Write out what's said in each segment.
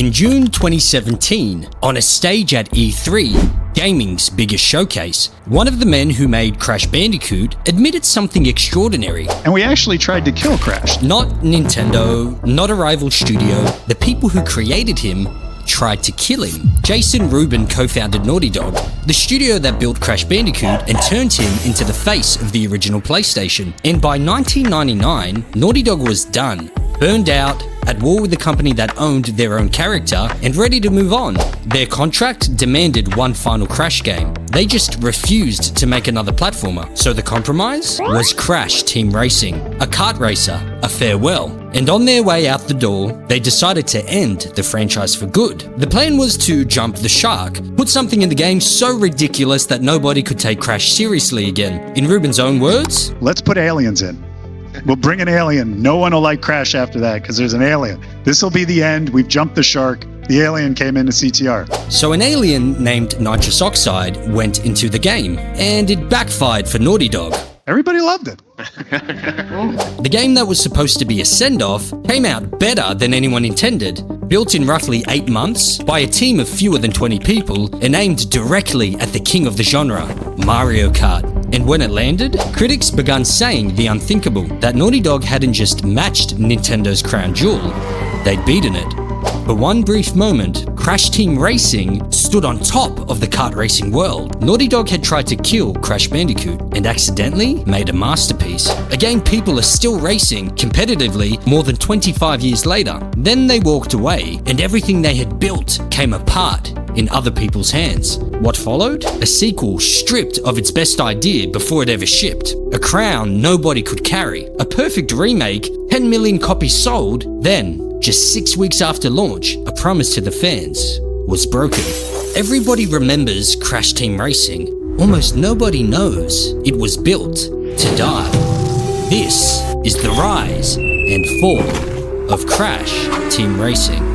In June 2017, on a stage at E3, gaming's biggest showcase, one of the men who made Crash Bandicoot admitted something extraordinary. And we actually tried to kill Crash. Not Nintendo, not a rival studio, the people who created him tried to kill him. Jason Rubin co-founded Naughty Dog, the studio that built Crash Bandicoot and turned him into the face of the original PlayStation. And by 1999, Naughty Dog was done, burned out, at war with the company that owned their own character, and ready to move on. Their contract demanded one final Crash game. They just refused to make another platformer. So the compromise was Crash Team Racing, a kart racer, a farewell. And on their way out the door, they decided to end the franchise for good. The plan was to jump the shark, put something in the game so ridiculous that nobody could take Crash seriously again. In Rubin's own words, let's put aliens in. We'll bring an alien. No one will like Crash after that because there's an alien. This will be the end. We've jumped the shark. The alien came into CTR. So an alien named Nitrous Oxide went into the game, and it backfired for Naughty Dog. Everybody loved it. The game that was supposed to be a send-off came out better than anyone intended. Built in roughly 8 months by a team of fewer than 20 people and aimed directly at the king of the genre, Mario Kart. And when it landed, critics began saying the unthinkable, that Naughty Dog hadn't just matched Nintendo's crown jewel, they'd beaten it. For one brief moment, Crash Team Racing stood on top of the kart racing world. Naughty Dog had tried to kill Crash Bandicoot and accidentally made a masterpiece. A game people are still racing competitively more than 25 years later. Then they walked away and everything they had built came apart in other people's hands. What followed? A sequel stripped of its best idea before it ever shipped. A crown nobody could carry. A perfect remake, 10 million copies sold. Then, just 6 weeks after launch, a promise to the fans was broken. Everybody remembers Crash Team Racing. Almost nobody knows it was built to die. This is the rise and fall of Crash Team Racing.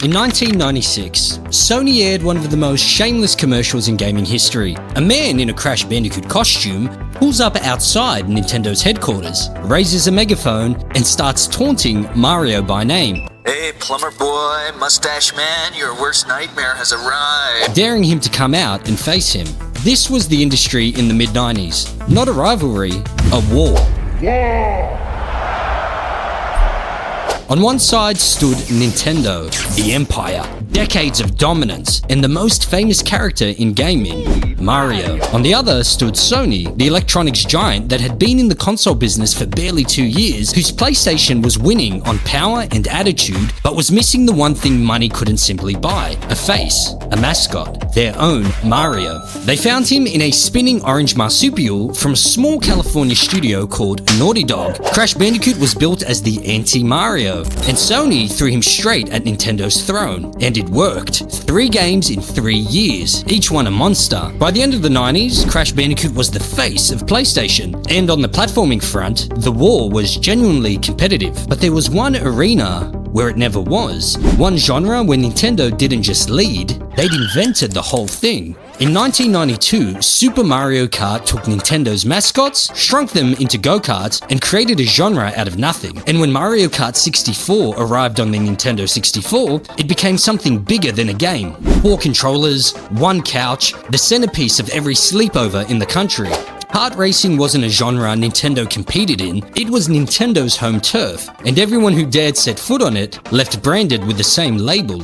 In 1996, Sony aired one of the most shameless commercials in gaming history. A man in a Crash Bandicoot costume pulls up outside Nintendo's headquarters, raises a megaphone, and starts taunting Mario by name. Hey, plumber boy, mustache man, your worst nightmare has arrived. Daring him to come out and face him. This was the industry in the mid-90s. Not a rivalry, a war. Yeah! On one side stood Nintendo, the empire, decades of dominance, and the most famous character in gaming, Mario. On the other stood Sony, the electronics giant that had been in the console business for barely 2 years, whose PlayStation was winning on power and attitude, but was missing the one thing money couldn't simply buy: a face, a mascot, their own Mario. They found him in a spinning orange marsupial from a small California studio called Naughty Dog. Crash Bandicoot was built as the anti-Mario, and Sony threw him straight at Nintendo's throne. And it worked. 3 games in 3 years, each one a monster. By the end of the 90s, Crash Bandicoot was the face of PlayStation. And on the platforming front, the war was genuinely competitive. But there was one arena where it never was. One genre where Nintendo didn't just lead, they'd invented the whole thing. In 1992, Super Mario Kart took Nintendo's mascots, shrunk them into go-karts, and created a genre out of nothing. And when Mario Kart 64 arrived on the Nintendo 64, it became something bigger than a game. 4 controllers, 1 couch, the centerpiece of every sleepover in the country. Kart racing wasn't a genre Nintendo competed in, it was Nintendo's home turf, and everyone who dared set foot on it left branded with the same label: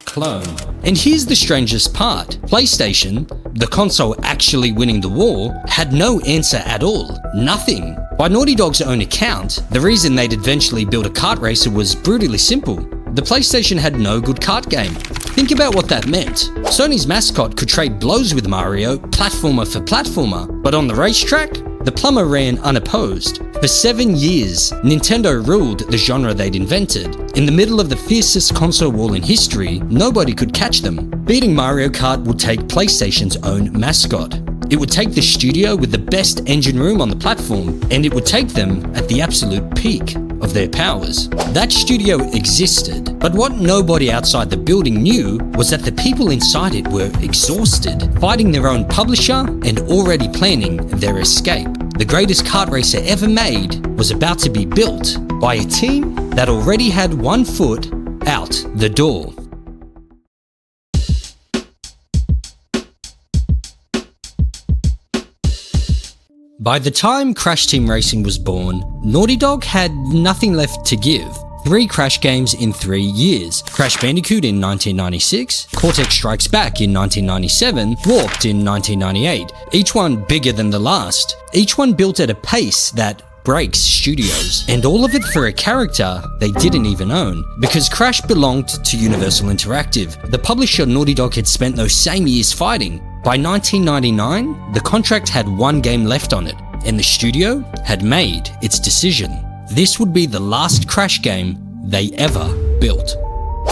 clone. And here's the strangest part. PlayStation, the console actually winning the war, had no answer at all. Nothing. By Naughty Dog's own account, the reason they'd eventually build a kart racer was brutally simple. The PlayStation had no good kart game. Think about what that meant. Sony's mascot could trade blows with Mario, platformer for platformer, but on the racetrack, the plumber ran unopposed. For 7 years, Nintendo ruled the genre they'd invented. In the middle of the fiercest console war in history, nobody could catch them. Beating Mario Kart would take PlayStation's own mascot. It would take the studio with the best engine room on the platform, and it would take them at the absolute peak of their powers. That studio existed, but what nobody outside the building knew was that the people inside it were exhausted, fighting their own publisher and already planning their escape. The greatest kart racer ever made was about to be built by a team that already had one foot out the door. By the time Crash Team Racing was born, Naughty Dog had nothing left to give. 3 Crash games in 3 years. Crash Bandicoot in 1996, Cortex Strikes Back in 1997, Warped in 1998, each one bigger than the last, each one built at a pace that breaks studios. And all of it for a character they didn't even own, because Crash belonged to Universal Interactive, the publisher Naughty Dog had spent those same years fighting. By 1999, the contract had 1 game left on it, and the studio had made its decision. This would be the last Crash game they ever built.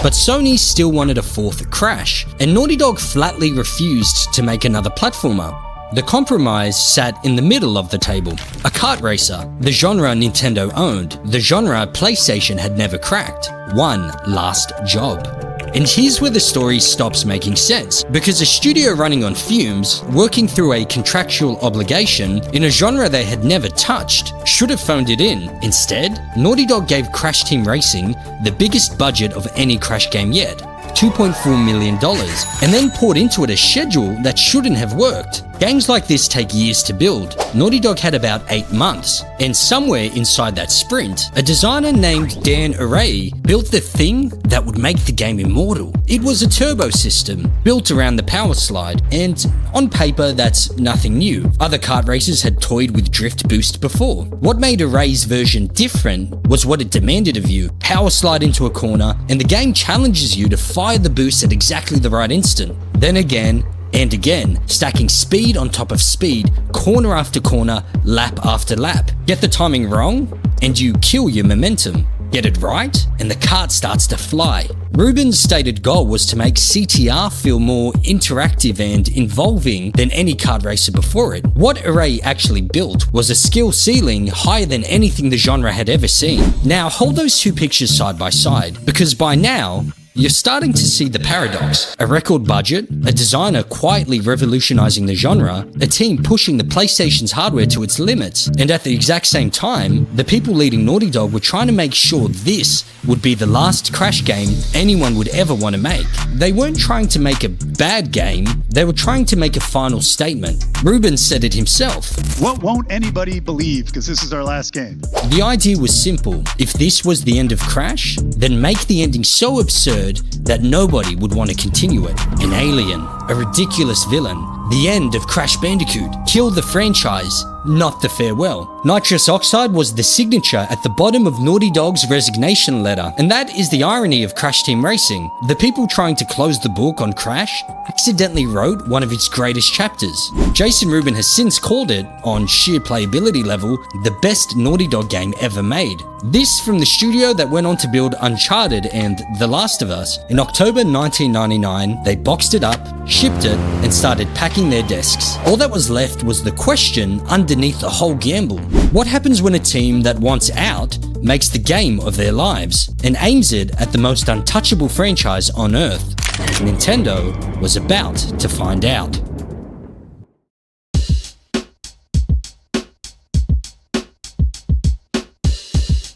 But Sony still wanted a 4th Crash, and Naughty Dog flatly refused to make another platformer. The compromise sat in the middle of the table. A kart racer, the genre Nintendo owned, the genre PlayStation had never cracked. One last job. And here's where the story stops making sense, because a studio running on fumes, working through a contractual obligation in a genre they had never touched, should have phoned it in. Instead, Naughty Dog gave Crash Team Racing the biggest budget of any Crash game yet, $2.4 million, and then poured into it a schedule that shouldn't have worked. Games like this take years to build. Naughty Dog had about 8 months, and somewhere inside that sprint, a designer named Dan Arey built the thing that would make the game immortal. It was a turbo system built around the power slide, and on paper that's nothing new. Other kart racers had toyed with drift boost before. What made Arey's version different was what it demanded of you. Power slide into a corner, and the game challenges you to fire the boost at exactly the right instant. Then again, and again, stacking speed on top of speed, corner after corner, lap after lap. Get the timing wrong, and you kill your momentum. Get it right, and the kart starts to fly. Ruben's stated goal was to make CTR feel more interactive and involving than any kart racer before it. What Arey actually built was a skill ceiling higher than anything the genre had ever seen. Now hold those 2 pictures side by side, because by now, you're starting to see the paradox. A record budget, a designer quietly revolutionizing the genre, a team pushing the PlayStation's hardware to its limits, and at the exact same time, the people leading Naughty Dog were trying to make sure this would be the last Crash game anyone would ever want to make. They weren't trying to make a bad game, they were trying to make a final statement. Ruben said it himself. What won't anybody believe, because this is our last game? The idea was simple. If this was the end of Crash, then make the ending so absurd that nobody would want to continue it. An alien, a ridiculous villain, the end of Crash Bandicoot. Kill the franchise, not the farewell. Nitrous oxide was the signature at the bottom of Naughty Dog's resignation letter, and that is the irony of Crash Team Racing. The people trying to close the book on Crash accidentally wrote one of its greatest chapters. Jason Rubin has since called it, on sheer playability level, the best Naughty Dog game ever made. This from the studio that went on to build Uncharted and The Last of Us. In October 1999, they boxed it up, shipped it, and started packing their desks. All that was left was the question underneath the whole gamble. What happens when a team that wants out makes the game of their lives and aims it at the most untouchable franchise on Earth? Nintendo was about to find out.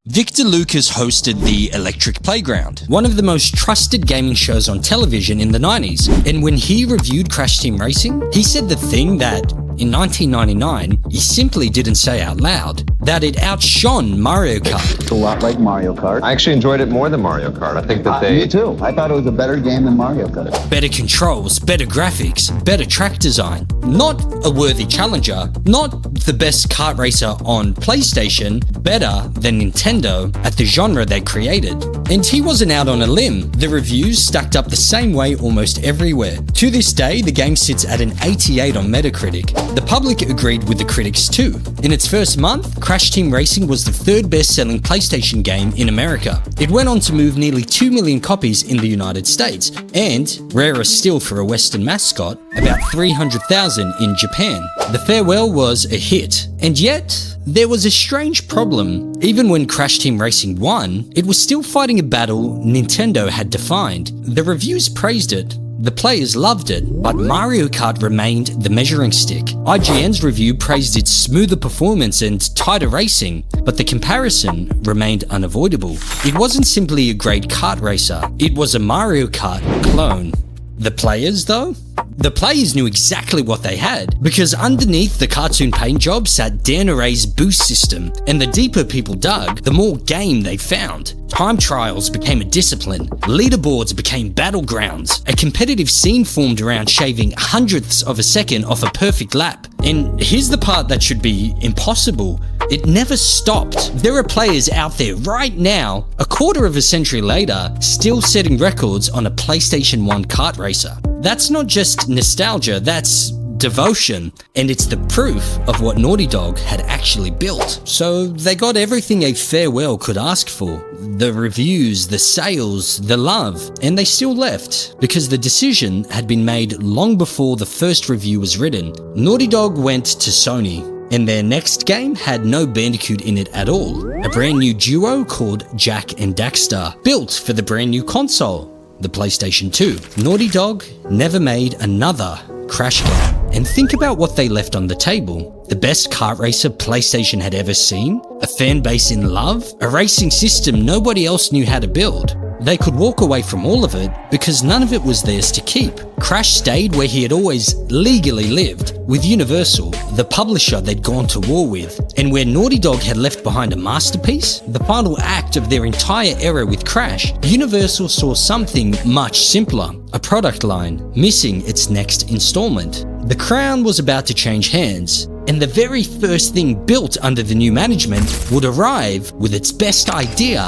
Victor Lucas hosted the Electric Playground, one of the most trusted gaming shows on television in the 90s, and when he reviewed Crash Team Racing, he said the thing that, in 1999, he simply didn't say out loud, that it outshone Mario Kart. It's a lot like Mario Kart. I actually enjoyed it more than Mario Kart. I think that Me too. I thought it was a better game than Mario Kart. Better controls, better graphics, better track design. Not a worthy challenger, not the best kart racer on PlayStation, better than Nintendo at the genre they created. And he wasn't out on a limb. The reviews stacked up the same way almost everywhere. To this day, the game sits at an 88 on Metacritic. The public agreed with the critics too. In its first month, Crash Team Racing was the third best-selling PlayStation game in America. It went on to move nearly 2 million copies in the United States, and, rarer still for a Western mascot, about 300,000 in Japan. The farewell was a hit, and yet, there was a strange problem. Even when Crash Team Racing won, it was still fighting a battle Nintendo had defined. The reviews praised it, the players loved it, but Mario Kart remained the measuring stick. IGN's review praised its smoother performance and tighter racing, but the comparison remained unavoidable. It wasn't simply a great kart racer, it was a Mario Kart clone. The players, though? The players knew exactly what they had, because underneath the cartoon paint job sat Dan Aray's boost system, and the deeper people dug, the more game they found. Time trials became a discipline, leaderboards became battlegrounds, a competitive scene formed around shaving hundredths of a second off a perfect lap. And here's the part that should be impossible. It never stopped. There are players out there right now, a quarter of a century later, still setting records on a PlayStation 1 kart racer. That's not just nostalgia, that's devotion, and it's the proof of what Naughty Dog had actually built. So they got everything a farewell could ask for. The reviews, the sales, the love, and they still left, because the decision had been made long before the first review was written. Naughty Dog went to Sony, and their next game had no Bandicoot in it at all. A brand new duo called Jak and Daxter, built for the brand new console, the PlayStation 2. Naughty Dog never made another Crash game. And think about what they left on the table. The best kart racer PlayStation had ever seen, a fan base in love, a racing system nobody else knew how to build. They could walk away from all of it because none of it was theirs to keep. Crash stayed where he had always legally lived, with Universal, the publisher they'd gone to war with. And where Naughty Dog had left behind a masterpiece, the final act of their entire era with Crash, Universal saw something much simpler, a product line, missing its next installment. The crown was about to change hands, and the very first thing built under the new management would arrive with its best idea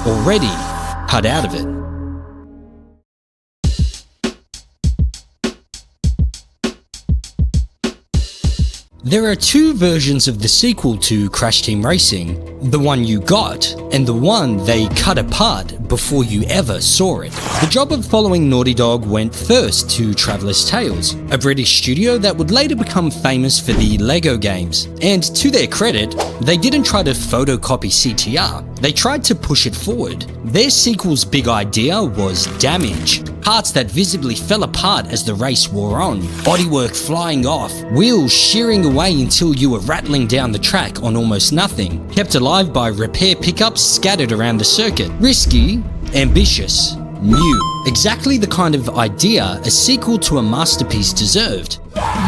already cut out of it. There are two versions of the sequel to Crash Team Racing, the one you got, and the one they cut apart before you ever saw it. The job of following Naughty Dog went first to Traveller's Tales, a British studio that would later become famous for the Lego games. And to their credit, they didn't try to photocopy CTR, they tried to push it forward. Their sequel's big idea was damage. Parts that visibly fell apart as the race wore on, bodywork flying off, wheels shearing away until you were rattling down the track on almost nothing, kept alive by repair pickups scattered around the circuit. Risky, ambitious, new. Exactly the kind of idea a sequel to a masterpiece deserved.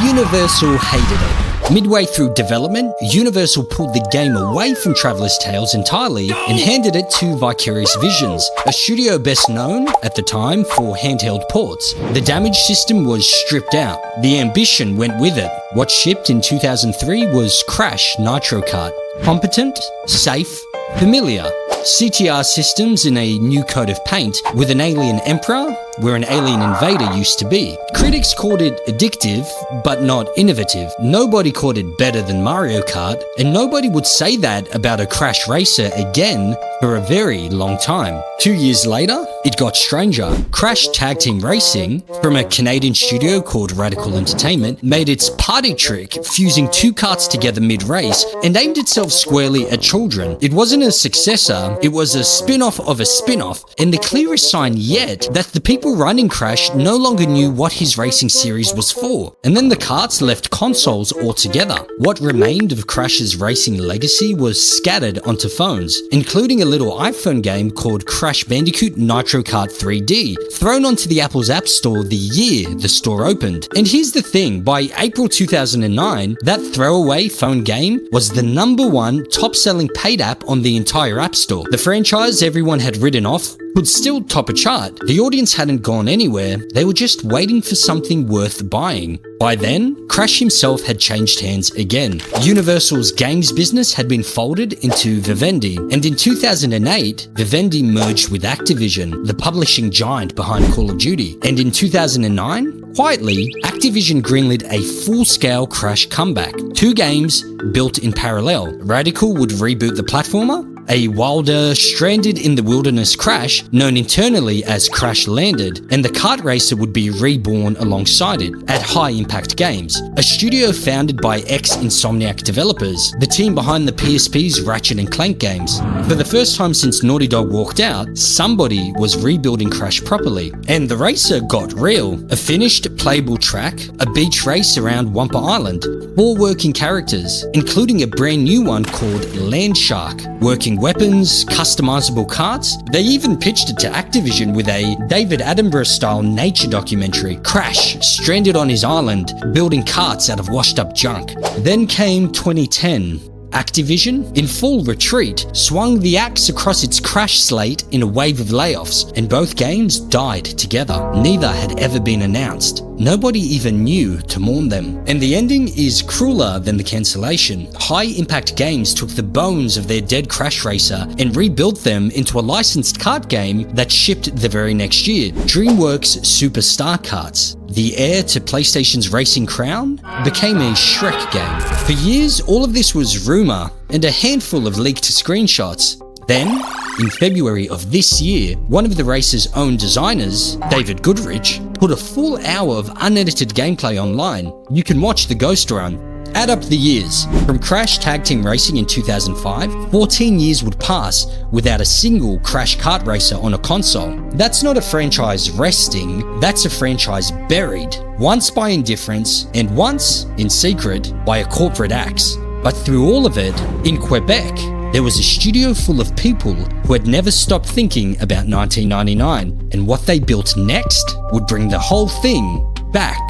Universal hated it. Midway through development, Universal pulled the game away from Traveller's Tales entirely and handed it to Vicarious Visions, a studio best known, at the time, for handheld ports. The damage system was stripped out. The ambition went with it. What shipped in 2003 was Crash Nitro Kart. Competent, safe, familiar. CTR systems in a new coat of paint with an alien emperor where an alien invader used to be. Critics called it addictive, but not innovative. Nobody called it better than Mario Kart, and nobody would say that about a Crash racer again for a very long time. 2 years later, it got stranger. Crash Tag Team Racing, from a Canadian studio called Radical Entertainment, made its party trick, fusing two karts together mid-race, and aimed itself squarely at children. It wasn't a successor, it was a spin-off of a spin-off, and the clearest sign yet that the people running Crash no longer knew what his racing series was for. And then the karts left consoles altogether. What remained of Crash's racing legacy was scattered onto phones, including a little iPhone game called Crash Bandicoot Nitro Kart 3D, thrown onto the Apple's App Store the year the store opened. And here's the thing, by April 2009, that throwaway phone game was the #1 top-selling paid app on the entire App Store. The franchise everyone had written off could still top a chart. The audience hadn't gone anywhere, they were just waiting for something worth buying. By then, Crash himself had changed hands again. Universal's games business had been folded into Vivendi, and in 2008, Vivendi merged with Activision, the publishing giant behind Call of Duty. And in 2009, quietly, Activision greenlit a full-scale Crash comeback. 2 games built in parallel. Radical would reboot the platformer, a wilder, stranded in the wilderness Crash, known internally as Crash Landed, and the kart racer would be reborn alongside it at High Impact Games, a studio founded by ex-Insomniac developers, the team behind the PSP's Ratchet & Clank games. For the first time since Naughty Dog walked out, somebody was rebuilding Crash properly, and the racer got real. A finished, playable track, a beach race around Wampa Island, 4 working characters, including a brand new one called Land Shark, working weapons, customizable karts. They even pitched it to Activision with a David Attenborough-style nature documentary, Crash, stranded on his island, building karts out of washed-up junk. Then came 2010. Activision, in full retreat, swung the axe across its Crash slate in a wave of layoffs, and both games died together. Neither had ever been announced. Nobody even knew to mourn them. And the ending is crueler than the cancellation. High Impact Games took the bones of their dead Crash racer and rebuilt them into a licensed kart game that shipped the very next year, DreamWorks Superstar Karts. The heir to PlayStation's racing crown became a Shrek game. For years, all of this was rumor and a handful of leaked screenshots. Then, in February of this year, one of the race's own designers, David Goodrich, put a full hour of unedited gameplay online. You can watch the ghost run. Add up the years. From Crash Tag Team Racing in 2005, 14 years would pass without a single Crash kart racer on a console. That's not a franchise resting, that's a franchise buried. Once by indifference, and once, in secret, by a corporate axe. But through all of it, in Quebec, there was a studio full of people who had never stopped thinking about 1999, and what they built next would bring the whole thing back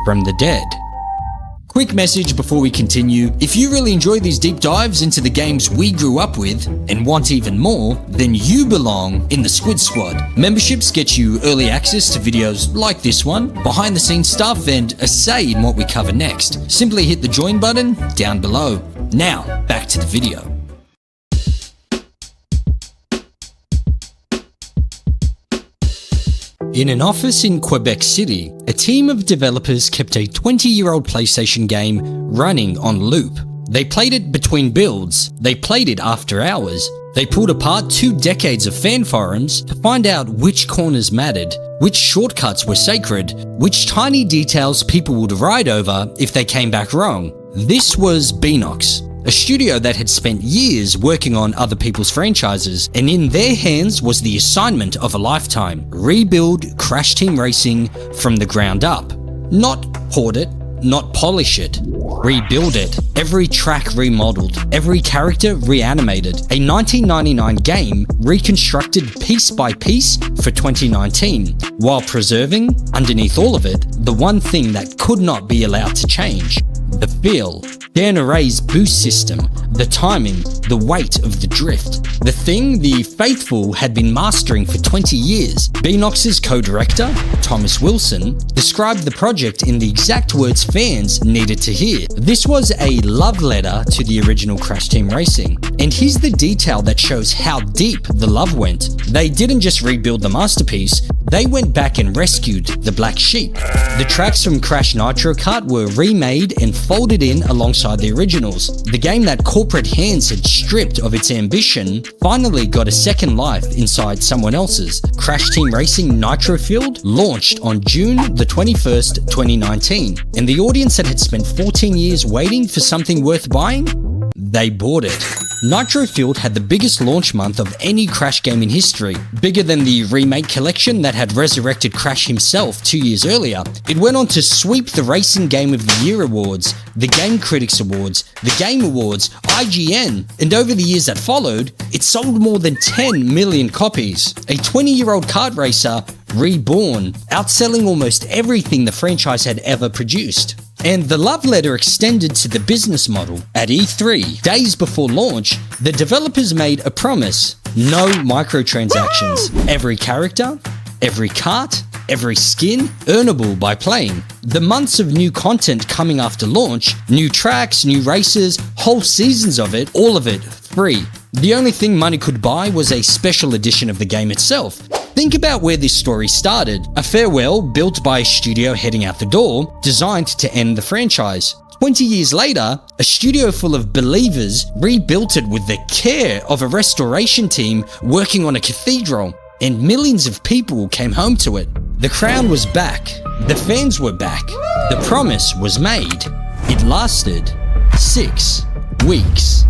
from the dead. Quick message before we continue. If you really enjoy these deep dives into the games we grew up with and want even more, then you belong in the Squidz Squad. Memberships get you early access to videos like this one, behind the scenes stuff, and a say in what we cover next. Simply hit the join button down below. Now, back to the video. In an office in Quebec City, a team of developers kept a 20-year-old PlayStation game running on loop. They played it between builds, they played it after hours, they pulled apart 2 decades of fan forums to find out which corners mattered, which shortcuts were sacred, which tiny details people would ride over if they came back wrong. This was Beenox, a studio that had spent years working on other people's franchises, and in their hands was the assignment of a lifetime: rebuild Crash Team Racing from the ground up. Not port it, not polish it, rebuild it. Every track remodeled, every character reanimated. A 1999 game reconstructed piece by piece for 2019, while preserving, underneath all of it, the one thing that could not be allowed to change: the feel. Dan Array's boost system, the timing, the weight of the drift. The thing the faithful had been mastering for 20 years. Beenox's co-director, Thomas Wilson, described the project in the exact words fans needed to hear. This was a love letter to the original Crash Team Racing. And here's the detail that shows how deep the love went. They didn't just rebuild the masterpiece, they went back and rescued the black sheep. The tracks from Crash Nitro Kart were remade and folded in alongside the originals. The game that corporate hands had stripped of its ambition finally got a second life inside someone else's. Crash Team Racing Nitro Field launched on June the 21st, 2019, and the audience that had spent 14 years waiting for something worth buying, they bought it. Nitro Field had the biggest launch month of any Crash game in history, bigger than the remake collection that had resurrected Crash himself 2 years earlier. It went on to sweep the Racing Game of the Year awards, the Game Critics Awards, the Game Awards, IGN, and over the years that followed, it sold more than 10 million copies. A 20-year-old kart racer reborn, outselling almost everything the franchise had ever produced. And the love letter extended to the business model. At E3, days before launch, the developers made a promise: No microtransactions. Every character, every cart, every skin earnable by playing. The months of new content coming after launch, new tracks, new races, whole seasons of it, all of it free. The only thing money could buy was a special edition of the game itself. Think about where this story started. A farewell built by a studio heading out the door, designed to end the franchise. 20 years later, a studio full of believers rebuilt it with the care of a restoration team working on a cathedral, and millions of people came home to it. The crown was back. The fans were back. The promise was made. It lasted 6 weeks.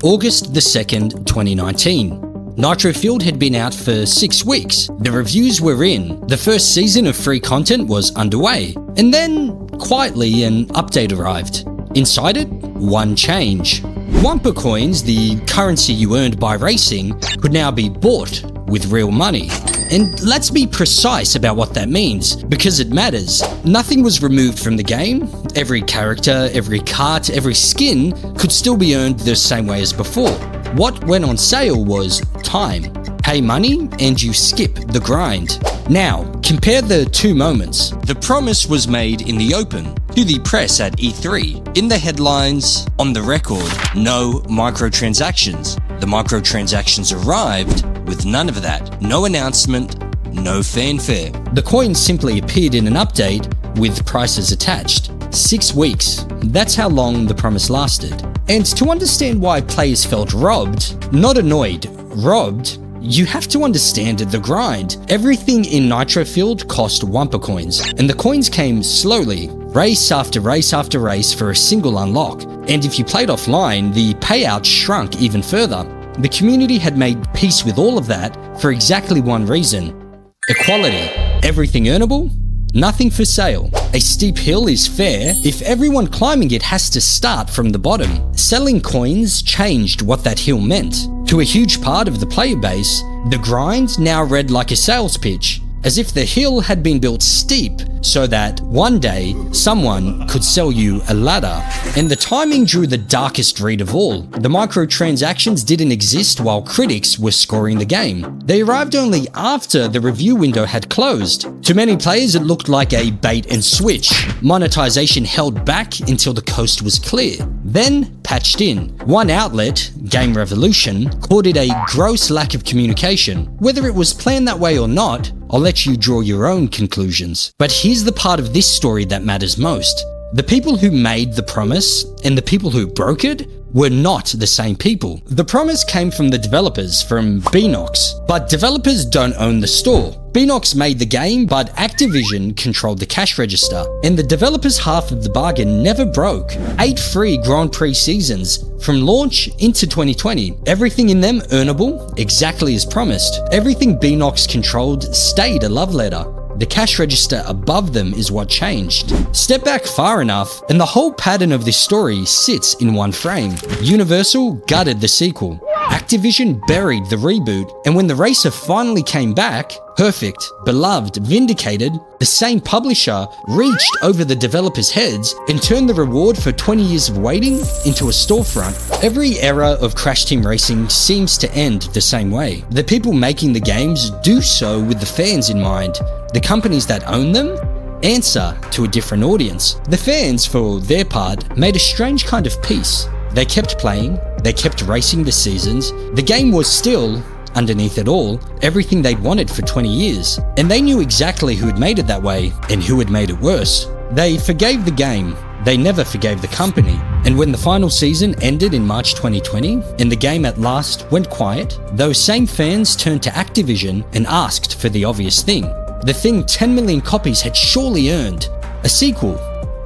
August the 2nd, 2019. Nitro Fueled had been out for 6 weeks. The reviews were in. The first season of free content was underway. And then, quietly, an update arrived. Inside it, one change. Wumpa coins, the currency you earned by racing, could now be bought with real money. And let's be precise about what that means, because it matters. Nothing was removed from the game. Every character, every cart, every skin could still be earned the same way as before. What went on sale was time. Pay money and you skip the grind. Now, compare the two moments. The promise was made in the open, to the press at E3. In the headlines, on the record, no microtransactions. The microtransactions arrived with none of that. No announcement, no fanfare. The coins simply appeared in an update with prices attached. 6 weeks. That's how long the promise lasted. And to understand why players felt robbed, not annoyed, robbed, you have to understand the grind. Everything in Nitro Fueled cost Wumpa coins, and the coins came slowly, race after race after race for a single unlock. And if you played offline, the payout shrunk even further. The community had made peace with all of that for exactly one reason: equality. Everything earnable, nothing for sale. A steep hill is fair if everyone climbing it has to start from the bottom. Selling coins changed what that hill meant. To a huge part of the player base, the grind now read like a sales pitch, as if the hill had been built steep so that one day someone could sell you a ladder. And the timing drew the darkest read of all. The microtransactions didn't exist while critics were scoring the game. They arrived only after the review window had closed. To many players, it looked like a bait and switch. Monetization held back until the coast was clear, then patched in. One outlet, Game Revolution, called it a gross lack of communication. Whether it was planned that way or not, I'll let you draw your own conclusions. But here's the part of this story that matters most. The people who made the promise and the people who broke it were not the same people. The promise came from the developers, from Beenox, but developers don't own the store. Beenox made the game, but Activision controlled the cash register, and the developers' half of the bargain never broke. 8 free Grand Prix seasons, from launch into 2020. Everything in them earnable, exactly as promised. Everything Beenox controlled stayed a love letter. The cash register above them is what changed. Step back far enough, and the whole pattern of this story sits in one frame. Universal gutted the sequel. Activision buried the reboot, and when the racer finally came back, perfect, beloved, vindicated, the same publisher reached over the developers' heads and turned the reward for 20 years of waiting into a storefront. Every era of Crash Team Racing seems to end the same way. The people making the games do so with the fans in mind. The companies that own them answer to a different audience. The fans, for their part, made a strange kind of peace. They kept playing, they kept racing the seasons. The game was still, underneath it all, everything they'd wanted for 20 years. And they knew exactly who had made it that way and who had made it worse. They forgave the game. They never forgave the company. And when the final season ended in March 2020 and the game at last went quiet, those same fans turned to Activision and asked for the obvious thing. The thing 10 million copies had surely earned. A sequel.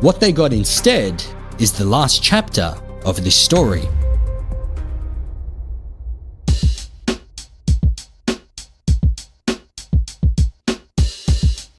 What they got instead is the last chapter of this story.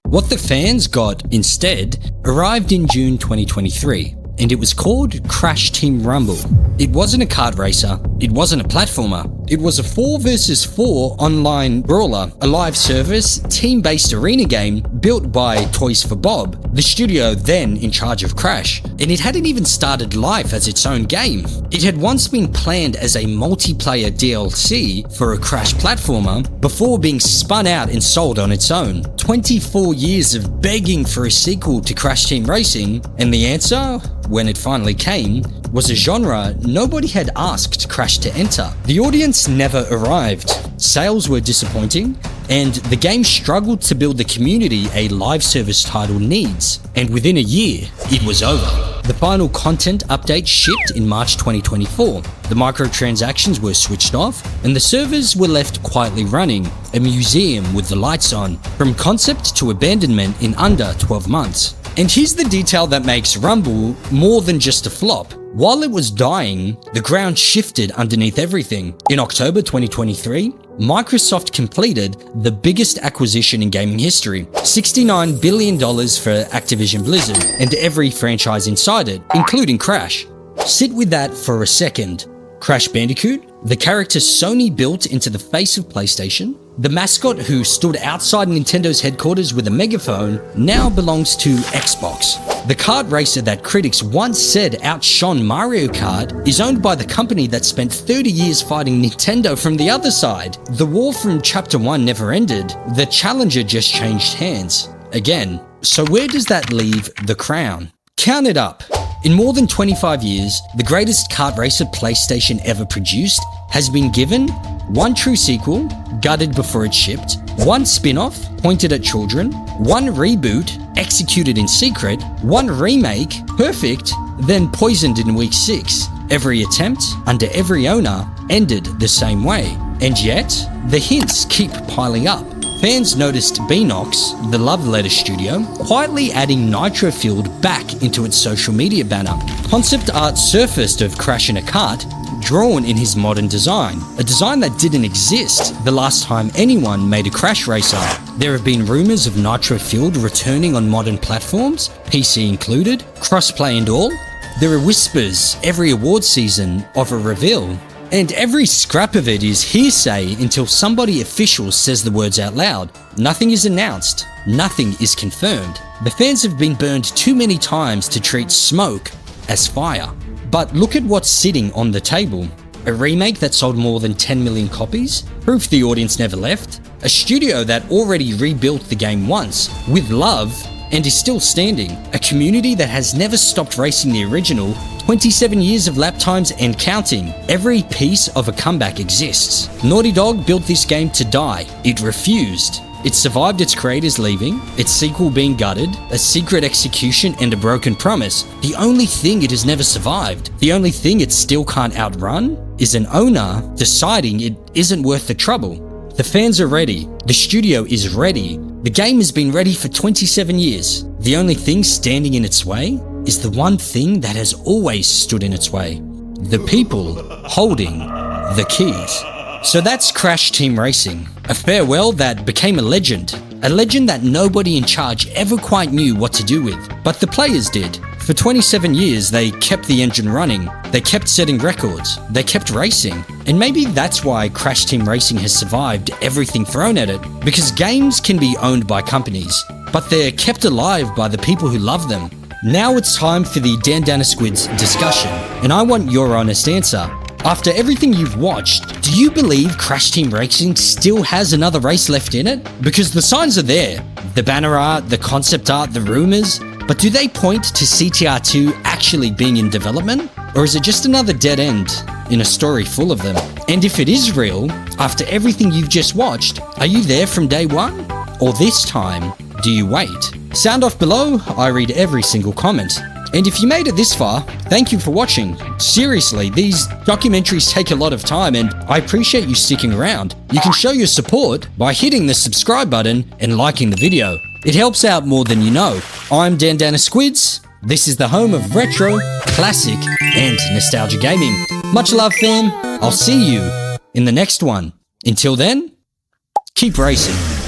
What the fans got instead arrived in June 2023, and it was called Crash Team Rumble. It wasn't a kart racer, it wasn't a platformer, it was a 4 versus 4 online brawler, a live service, team-based arena game built by Toys for Bob, the studio then in charge of Crash, and it hadn't even started life as its own game. It had once been planned as a multiplayer DLC for a Crash platformer before being spun out and sold on its own. 24 years of begging for a sequel to Crash Team Racing, and the answer, when it finally came, was a genre nobody had asked Crash to enter. The audience never arrived, sales were disappointing, and the game struggled to build the community a live service title needs. And within a year, it was over. The final content update shipped in March 2024. The microtransactions were switched off, and the servers were left quietly running, a museum with the lights on, from concept to abandonment in under 12 months. And here's the detail that makes Rumble more than just a flop. While it was dying, the ground shifted underneath everything. In October 2023, Microsoft completed the biggest acquisition in gaming history, $69 billion for Activision Blizzard and every franchise inside it, including Crash. Sit with that for a second. Crash Bandicoot, the character Sony built into the face of PlayStation, the mascot who stood outside Nintendo's headquarters with a megaphone, now belongs to Xbox. The kart racer that critics once said outshone Mario Kart is owned by the company that spent 30 years fighting Nintendo from the other side. The war from Chapter 1 never ended, the challenger just changed hands. Again. So where does that leave the crown? Count it up. In more than 25 years, the greatest kart racer PlayStation ever produced has been given one true sequel, gutted before it shipped, one spin-off, pointed at children, one reboot, executed in secret, one remake, perfect, then poisoned in week 6. Every attempt, under every owner, ended the same way. And yet, the hints keep piling up. Fans noticed Beanox, the love letter studio, quietly adding nitro-fueled back into its social media banner. Concept art surfaced of Crash in a kart, drawn in his modern design, a design that didn't exist the last time anyone made a Crash racer. There have been rumors of nitro-fueled returning on modern platforms, PC included, crossplay and all. There are whispers every award season of a reveal. And every scrap of it is hearsay until somebody official says the words out loud. Nothing is announced, nothing is confirmed. The fans have been burned too many times to treat smoke as fire. But look at what's sitting on the table. A remake that sold more than 10 million copies, proof the audience never left, a studio that already rebuilt the game once, with love, and is still standing, a community that has never stopped racing the original, 27 years of lap times and counting. Every piece of a comeback exists. Naughty Dog built this game to die. It refused. It survived its creators leaving, its sequel being gutted, a secret execution and a broken promise. The only thing it has never survived, the only thing it still can't outrun, is an owner deciding it isn't worth the trouble. The fans are ready. The studio is ready. The game has been ready for 27 years. The only thing standing in its way is the one thing that has always stood in its way. The people holding the keys. So that's Crash Team Racing, a farewell that became a legend that nobody in charge ever quite knew what to do with, but the players did. For 27 years, they kept the engine running, they kept setting records, they kept racing, and maybe that's why Crash Team Racing has survived everything thrown at it, because games can be owned by companies, but they're kept alive by the people who love them. Now it's time for the Squidz discussion, and I want your honest answer. After everything you've watched, do you believe Crash Team Racing still has another race left in it? Because the signs are there. The banner art, the concept art, the rumors. But do they point to CTR2 actually being in development? Or is it just another dead end in a story full of them? And if it is real, after everything you've just watched, are you there from day one? Or this time, do you wait? Sound off below, I read every single comment. And if you made it this far, thank you for watching. Seriously, these documentaries take a lot of time and I appreciate you sticking around. You can show your support by hitting the subscribe button and liking the video. It helps out more than you know. I'm Squidz. This is the home of retro, classic, and nostalgia gaming. Much love, fam. I'll see you in the next one. Until then, keep racing.